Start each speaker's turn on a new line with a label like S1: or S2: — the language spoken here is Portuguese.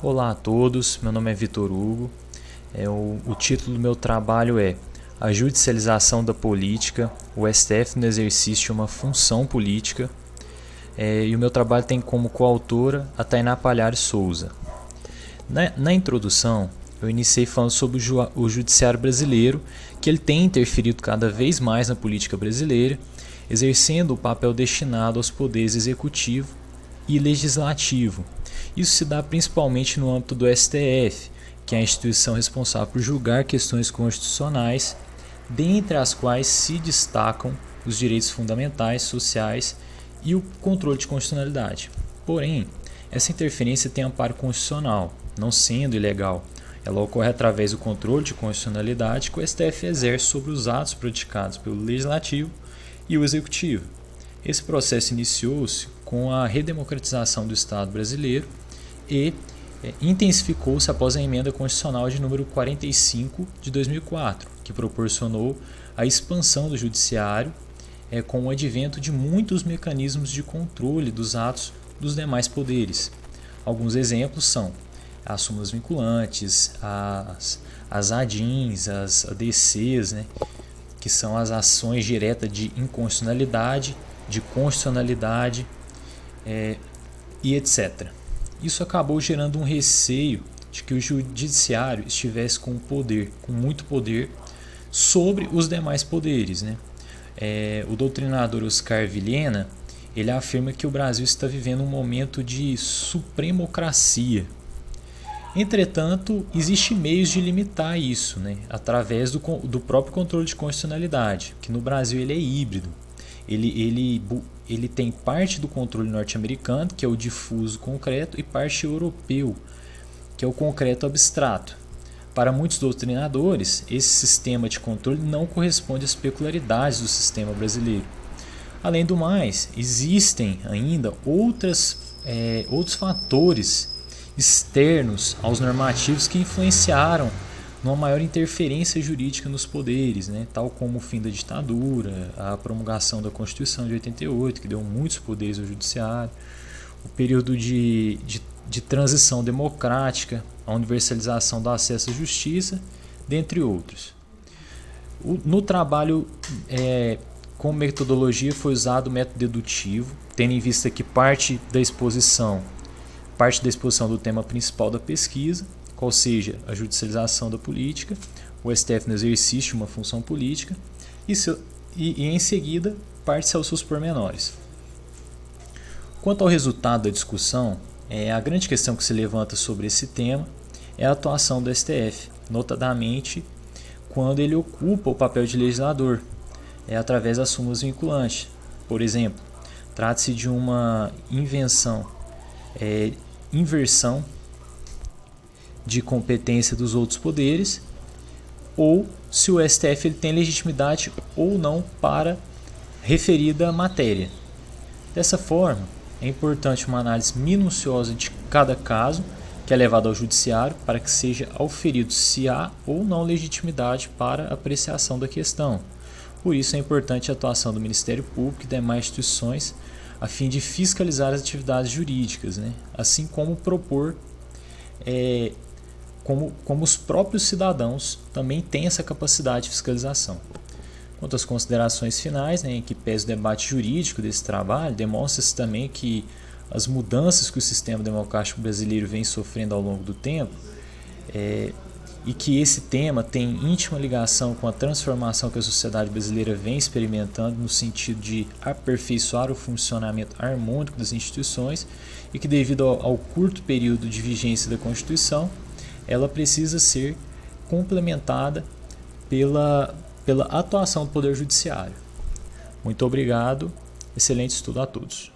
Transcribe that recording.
S1: Olá a todos, meu nome é Vitor Hugo. O título do meu trabalho é A Judicialização da Política, o STF no exercício de uma função política. E o meu trabalho tem como coautora a Tainá Palhares Souza. Na introdução, eu iniciei falando sobre o judiciário brasileiro, que ele tem interferido cada vez mais na política brasileira, exercendo o papel destinado aos poderes executivo e legislativo. Isso se dá principalmente no âmbito do STF, que é a instituição responsável por julgar questões constitucionais, dentre as quais se destacam os direitos fundamentais, sociais e o controle de constitucionalidade. Porém, essa interferência tem amparo constitucional, não sendo ilegal. Ela ocorre através do controle de constitucionalidade que o STF exerce sobre os atos praticados pelo Legislativo e o Executivo. Esse processo iniciou-se com a redemocratização do Estado brasileiro e intensificou-se após a emenda constitucional de número 45 de 2004, que proporcionou a expansão do judiciário com o advento de muitos mecanismos de controle dos atos dos demais poderes. Alguns exemplos são as súmulas vinculantes, as ADINs, as ADCs, que são as ações diretas de inconstitucionalidade, de constitucionalidade e etc. Isso acabou gerando um receio de que o judiciário estivesse com muito poder sobre os demais poderes. O doutrinador Oscar Vilhena, ele afirma que o Brasil está vivendo um momento de supremocracia. Entretanto, existem meios de limitar isso, através do próprio controle de constitucionalidade, que no Brasil ele é híbrido. Ele tem parte do controle norte-americano, que é o difuso concreto, e parte europeu, que é o concreto abstrato. Para muitos doutrinadores, esse sistema de controle não corresponde às peculiaridades do sistema brasileiro. Além do mais, existem ainda outros fatores externos aos normativos que influenciaram numa maior interferência jurídica nos poderes, tal como o fim da ditadura, a promulgação da Constituição de 88, que deu muitos poderes ao judiciário, o período de transição democrática, a universalização do acesso à justiça, dentre outros. No trabalho com metodologia foi usado o método dedutivo, tendo em vista que parte da exposição do tema principal da pesquisa, qual seja a judicialização da política, o STF no exercício de uma função política, e em seguida parte-se aos seus pormenores. Quanto ao resultado da discussão, a grande questão que se levanta sobre esse tema é a atuação do STF, notadamente quando ele ocupa o papel de legislador, através das súmulas vinculantes. Por exemplo, trata-se de uma inversão de competência dos outros poderes, ou se o STF ele tem legitimidade ou não para referida matéria. Dessa forma, é importante uma análise minuciosa de cada caso que é levado ao judiciário para que seja auferido se há ou não legitimidade para apreciação da questão. Por isso é importante a atuação do Ministério Público e demais instituições a fim de fiscalizar as atividades jurídicas, assim como propor como os próprios cidadãos também têm essa capacidade de fiscalização. Quanto às considerações finais, em que pese o debate jurídico desse trabalho, demonstra-se também que as mudanças que o sistema democrático brasileiro vem sofrendo ao longo do tempo e que esse tema tem íntima ligação com a transformação que a sociedade brasileira vem experimentando no sentido de aperfeiçoar o funcionamento harmônico das instituições e que, devido ao curto período de vigência da Constituição, ela precisa ser complementada pela atuação do Poder Judiciário. Muito obrigado, excelente estudo a todos.